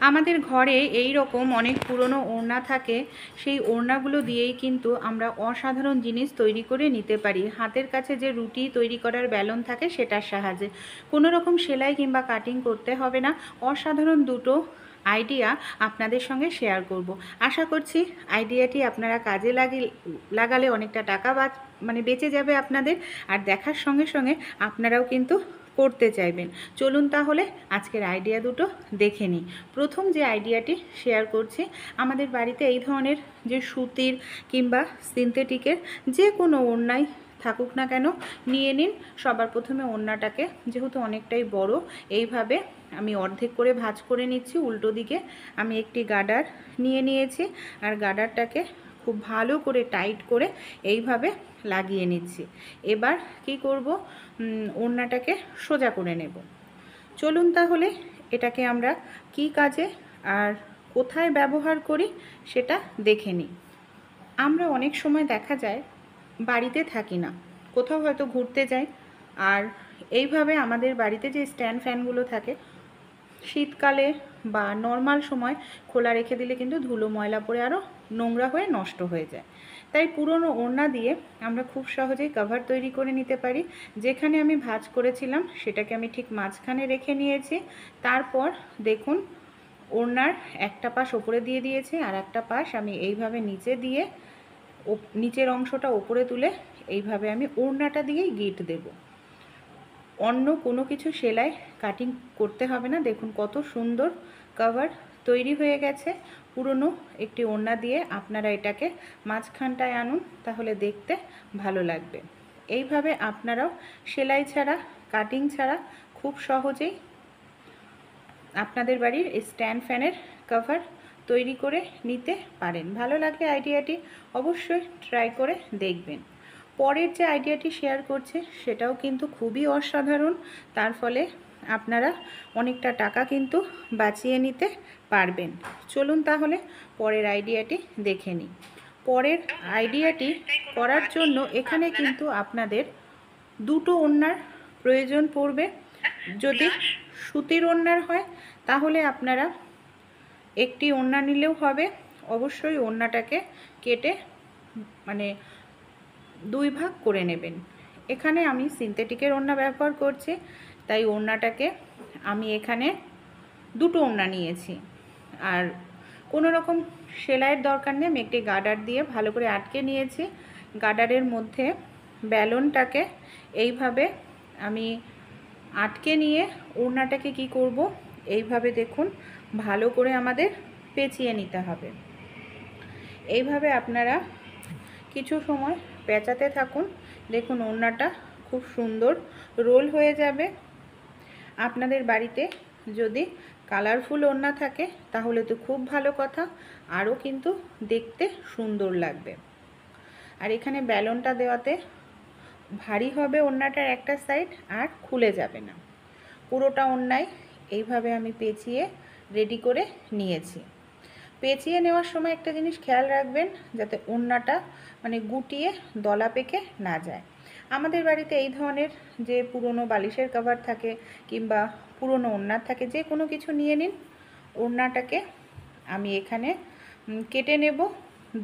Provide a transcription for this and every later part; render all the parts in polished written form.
আমাদের ঘরে এই রকম অনেক পুরনো ওড়না থাকে, সেই ওড়নাগুলো দিয়েই কিন্তু আমরা অসাধারণ জিনিস তৈরি করে নিতে পারি। হাতের কাছে যে রুটি তৈরি করার বেলন থাকে সেটার সাহায্যে কোনো রকম সেলাই কিংবা কাটিং করতে হবে না। অসাধারণ দুটো আইডিয়া আপনাদের সঙ্গে শেয়ার করব। আশা করছি আইডিয়াটি আপনারা কাজে লাগালে অনেকটা টাকা বেঁচে যাবে আপনাদের, আর দেখার সঙ্গে সঙ্গে আপনারাও কিন্তু করতে চাইবেন। চলুন তাহলে আজকের আইডিয়া দুটো দেখে নিই। প্রথম যে আইডিয়াটি শেয়ার করছি, আমাদের বাড়িতে এই ধরনের যে সুতির কিংবা সিনথেটিকের যে কোনো ওড়নাই থাকুক না কেন, নিয়ে নিন। সবার প্রথমে ওড়নাটাকে, যেহেতু অনেকটাই বড়, এইভাবে আমি অর্ধেক করে ভাঁজ করে নিচ্ছি। উল্টো দিকে আমি একটি গার্ডার নিয়ে নিয়েছি, আর গার্ডারটাকে খুব ভালো করে টাইট করে এইভাবে লাগিয়ে নিচ্ছি। এবার কি করব, ওড়নাটাকে সোজা করে নেব। চলুন তাহলে এটাকে আমরা কি কাজে আর কোথায় ব্যবহার করি সেটা দেখে নিই। আমরা অনেক সময় দেখা যায় বাড়িতে থাকি না, কোথাও হয়তো ঘুরতে যাই, আর এইভাবে আমাদের বাড়িতে যে স্ট্যান্ড ফ্যানগুলো থাকে, শীতকালে বা নর্মাল সময় খোলা রেখে দিলে কিন্তু ধুলো ময়লা পড়ে আরও নোংরা হয়ে নষ্ট হয়ে যায়। তাই পুরনো ওড়না দিয়ে আমরা খুব সহজেই কভার তৈরি করে নিতে পারি। যেখানে আমি ভাঁজ করেছিলাম সেটাকে আমি ঠিক মাঝখানে রেখে নিয়েছি। তারপর দেখুন, ওড়নার একটা পাশ ওপরে দিয়ে দিয়েছি, আর একটা পাশ আমি এইভাবে নিচে দিয়ে নিচের অংশটা ওপরে তুলে এইভাবে আমি ওড়নাটা দিয়েই গিট দেব। অন্য কোনো কিছু সেলাই কাটিং করতে হবে না। দেখুন কত সুন্দর কভার তৈরি হয়ে গেছে পুরনো একটি ওড়না দিয়ে। আপনারা এটাকে মাঝখানটায় আনুন, তাহলে দেখতে ভালো লাগবে। এইভাবে আপনারাও সেলাই ছাড়া, কাটিং ছাড়া খুব সহজেই আপনাদের বাড়ির স্ট্যান্ড ফ্যানের কভার তৈরি করে নিতে পারেন। ভালো লাগলে আইডিয়াটি অবশ্যই ট্রাই করে দেখবেন। পরের যে আইডিয়াটি শেয়ার করছে সেটাও কিন্তু খুবই অসাধারণ। তার ফলে আপনারা অনেকটা টাকা কিন্তু বাঁচিয়ে নিতে পারবেন। চলুন তাহলে পরের আইডিয়াটি দেখে নিই। পরের আইডিয়াটি করার জন্য এখানে কিন্তু আপনাদের দুটো ওড়নার প্রয়োজন পড়বে। যদি সুতির ওড়নার হয় তাহলে আপনারা একটি ওড়না নিলেও হবে। অবশ্যই ওড়নাটাকে কেটে দুই ভাগ করে নেবেন। এখানে আমি সিনথেটিকের ওড়না ব্যবহার করছি, তাই ওড়নাটাকে আমি এখানে দুটো ওড়না নিয়েছি। আর কোনো রকম সেলাইয়ের দরকার নেই, আমি একটি গার্ডার দিয়ে ভালো করে আটকে নিয়েছি। গার্ডারের মধ্যে বেলনটাকে এইভাবে আমি আটকে নিয়ে ওড়নাটাকে কি করব, এইভাবে দেখুন ভালো করে আমাদের পেঁচিয়ে নিতে হবে। এইভাবে আপনারা কিছু সময় পেঁচাতে থাকুন। দেখুন ওড়নাটা খুব সুন্দর রোল হয়ে যাবে। আপনাদের বাড়িতে যদি কালারফুল ওড়না থাকে তাহলে তো খুব ভালো কথা, আরও কিন্তু দেখতে সুন্দর লাগবে। আর এখানে বেলনটা দেওয়াতে ভারী হবে ওড়নাটার একটা সাইড, আর খুলে যাবে না। পুরোটা ওড়নায় এইভাবে আমি পেঁচিয়ে রেডি করে নিয়েছি। পেঁচিয়ে নেওয়ার সময় একটা জিনিস খেয়াল রাখবেন, যাতে ওড়নাটা গুটিয়ে দলা পেকে না যায়। আমাদের বাড়িতে এই ধরনের যে পুরনো বালিশের কভার থাকে কিংবা পুরনো ওড়না থাকে, যে কোনো কিছু নিয়ে নিন। ওড়নাটাকে আমি এখানে কেটে নেব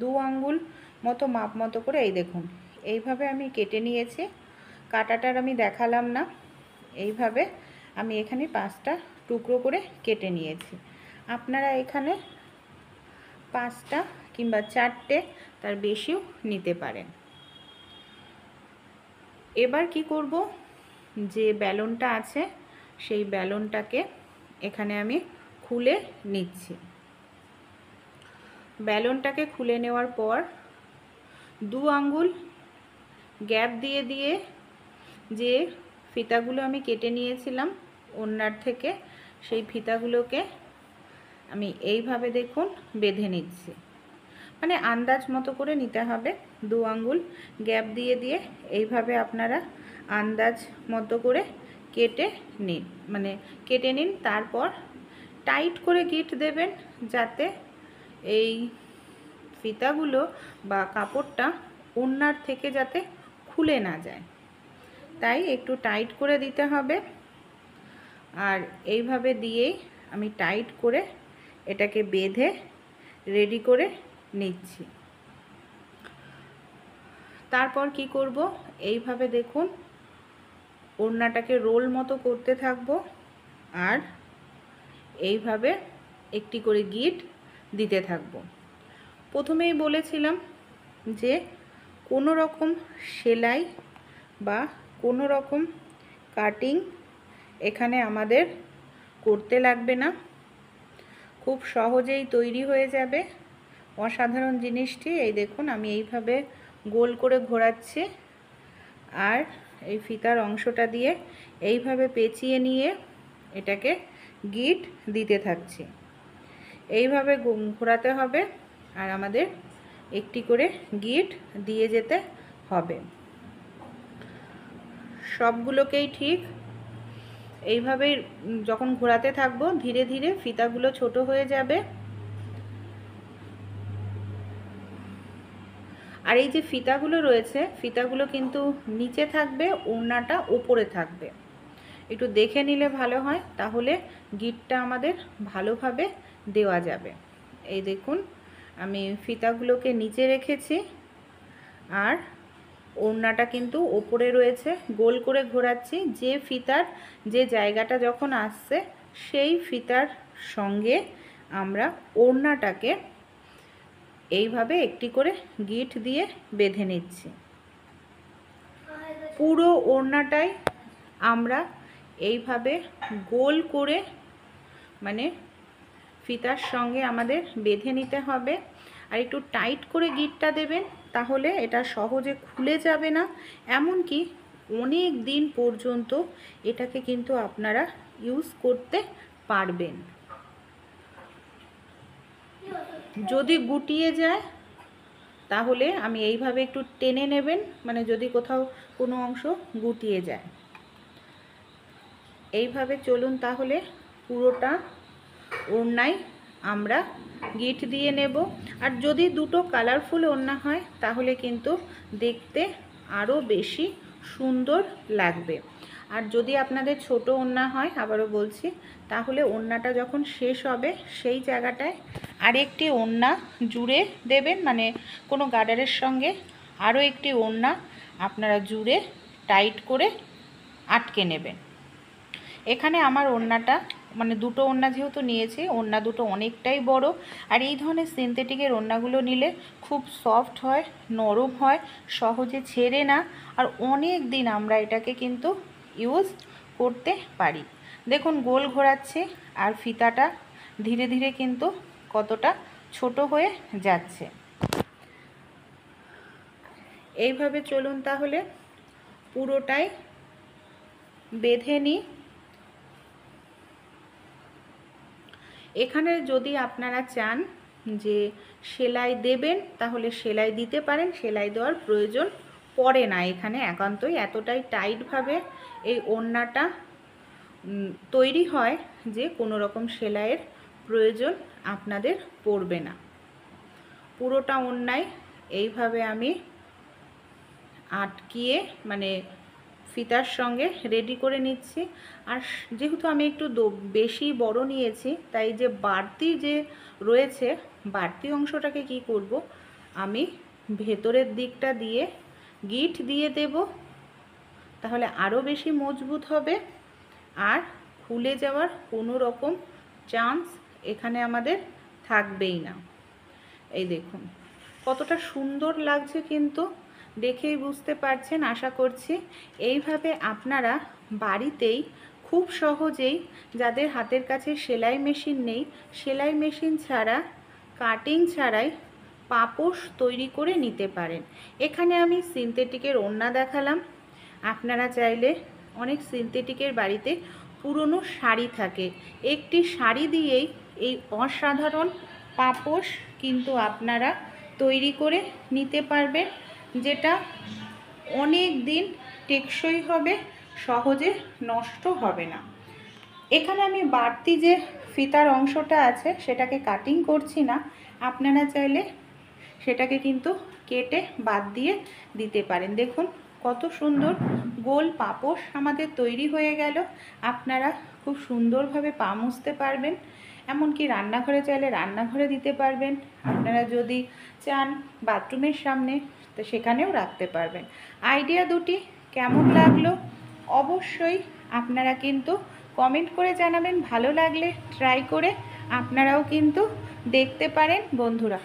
2 আঙ্গুল মতো মাপ মতো করে। এই দেখুন এইভাবে আমি কেটে নিয়েছি। কাটাটার আমি দেখালাম না। এইভাবে আমি এখানে 5টা টুকরো করে কেটে নিয়েছি। আপনারা এখানে 5টা কিংবা 4টে, তার বেশিও নিতে পারেন। এবার কি করব, যে বেলনটা আছে সেই বেলনটাকে এখানে আমি খুলে নিচ্ছি। বেলনটাকে খুলে নেওয়ার পর 2 আঙ্গুল গ্যাপ দিয়ে দিয়ে যে ফিতাগুলো আমি কেটে নিয়েছিলাম ওড়নার থেকে, সেই ফিতাগুলোকে আমি এইভাবে দেখুন বেঁধে নিচ্ছি। আন্দাজ মতো করে নিতে হবে। 2 আঙ্গুল গ্যাপ দিয়ে দিয়ে এইভাবে আপনারা আন্দাজ মতো করে কেটে নিন। তারপর টাইট করে গিট দেবেন, যাতে এই ফিতাগুলো বা কাপড়টা ওড়নার থেকে যাতে খুলে না যায়, তাই একটু টাইট করে দিতে হবে। আর এইভাবে দিয়েই আমি টাইট করে এটাকে বেঁধে রেডি করে নিচ্ছি। তারপর কি করব, এইভাবে দেখুন ওড়নাটাকে রোল মতো করতে থাকবো আর এইভাবে একটি করে গিট দিতে থাকবো। প্রথমেই বলেছিলাম যে কোনো রকম সেলাই বা কোনো রকম কাটিং এখানে আমাদের করতে লাগবে না, খুব সহজেই তৈরি হয়ে যাবে অসাধারণ জিনিসটি। এই দেখুন আমি এইভাবে গোল করে ঘোরাচ্ছি আর এই ফিতার অংশটা দিয়ে এইভাবে পেঁচিয়ে নিয়ে এটাকে গিট দিতে থাকছি। এইভাবে ঘোরাতে হবে আর আমাদের একটি করে গিট দিয়ে যেতে হবে। সবগুলোকেই ঠিক এইভাবে যখন ঘোরাতে থাকবো ধীরে ধীরে ফিতাগুলো ছোট হয়ে যাবে। আর এই যে ফিতাগুলো রয়েছে, ফিতাগুলো কিন্তু নিচে থাকবে, ওড়নাটা ওপরে থাকবে। একটু দেখে নিলে ভালো হয়, তাহলে গিটটা আমাদের ভালোভাবে দেওয়া যাবে। এই দেখুন আমি ফিতাগুলোকে নিচে রেখেছি আর ওড়নাটা কিন্তু ওপরে রয়েছে। গোল করে ঘোরাচ্ছি, যে ফিতার যে জায়গাটা যখন আসছে সেই ফিতার সঙ্গে আমরা ওড়নাটাকে এইভাবে একটি করে গিট দিয়ে বেঁধে নিচ্ছি। পুরো ওড়নাটাই আমরা এইভাবে গোল করে মানে ফিতার সঙ্গে আমাদের বেঁধে নিতে হবে। আর একটু টাইট করে গিটটা দেবেন, তাহলে এটা সহজে খুলে যাবে না, এমনকি অনেক দিন পর্যন্ত এটাকে কিন্তু আপনারা ইউজ করতে পারবেন। যদি গুটিয়ে যায় তাহলে আমি এইভাবে একটু টেনে নেবেন, মানে যদি কোথাও কোনো অংশ গুটিয়ে যায়। এইভাবে চলুন তাহলে পুরোটা ওড়নায় আমরা গিট দিয়ে নেব। আর যদি দুটো কালারফুল ওড়না হয় তাহলে কিন্তু দেখতে আরও বেশি সুন্দর লাগবে। আর যদি আপনাদের ছোট ওড়না হয়, আবারও বলছি, তাহলে ওড়নাটা যখন শেষ হবে সেই জায়গাটায় আরেকটি ওড়না জুড়ে দেবেন, মানে কোনো গার্ডারের সঙ্গে আরও একটি ওড়না আপনারা জুড়ে টাইট করে আটকে নেবেন। এখানে আমার ওড়নাটা মানে দুটো ওড়না যেহেতু নিয়েছি, ওড়না দুটো অনেকটাই বড়। আর এই ধরনের সিনথেটিকের ওড়নাগুলো নিলে খুব সফট হয়, নরম হয়, সহজে ছেড়ে না, আর অনেক দিন আমরা এটাকে কিন্তু ইউজ করতে পারি। দেখুন গোল ঘোরাচ্ছে আর ফিতাটা ধীরে ধীরে কিন্তু কতটা ছোট হয়ে যাচ্ছে। এইভাবে চলুন তাহলে পুরোটাই বেঁধে নিই। এখানে যদি আপনারা চান যে সেলাই দেবেন তাহলে সেলাই দিতে পারেন, সেলাই দেওয়ার প্রয়োজন পড়ে না এখানে। একান্তই এতটাই টাইটভাবে এই ওড়নাটা তৈরি হয় যে কোনো রকম সেলাইয়ের প্রয়োজন আপনাদের পড়বে না। পুরোটা ওড়নায় এইভাবে আমি আটকিয়ে মানে ফিতার সঙ্গে রেডি করে নিচ্ছি। আর যেহেতু আমি একটু বেশি বড় নিয়েছি, তাই যে বাড়তি যে রয়েছে বাড়তি অংশটাকে কি করব, আমি ভেতরের দিকটা দিয়ে গিট দিয়ে দেব, তাহলে আরও বেশি মজবুত হবে আর খুলে যাওয়ার কোনো রকম চান্স এখানে আমাদের থাকবেই না। এই দেখুন কতটা সুন্দর লাগছে, কিন্তু দেখেই বুঝতে পারছেন আশা করছি। এইভাবে আপনারা বাড়িতেই খুব সহজেই, যাদের হাতের কাছে সেলাই মেশিন নেই, সেলাই মেশিন ছাড়া কাটিং ছাড়াই পাপোশ তৈরি করে নিতে পারেন। এখানে আমি সিনথেটিকের ওড়না দেখালাম, আপনারা চাইলে অনেক সিনথেটিকের বাড়িতে পুরনো শাড়ি থাকে, একটি শাড়ি দিয়েই এই অসাধারণ পাপোশ কিন্তু আপনারা তৈরি করে নিতে পারবেন, যেটা অনেক দিন টেকসই হবে, সহজে নষ্ট হবে না। এখানে আমি বাড়তি যে ফিতার অংশটা আছে সেটাকে কাটিং করছি না, আপনারা চাইলে সেটাকে কিন্তু কেটে বাদ দিয়ে দিতে পারেন। দেখুন কত সুন্দর গোল পাপোশ আমাদের তৈরি হয়ে গেল। আপনারা খুব সুন্দরভাবে পা মুছতে পারবেন, এমনকি রান্নাঘরে চাইলে রান্নাঘরে দিতে পারবেন। আপনারা যদি চান বাথরুমের সামনে, তো সেখানেও রাখতে পারবেন। আইডিয়া দুটি কেমন লাগলো অবশ্যই আপনারা কিন্তু কমেন্ট করে জানাবেন। ভালো লাগলে ট্রাই করে আপনারাও কিন্তু দেখতে পারেন বন্ধুরা।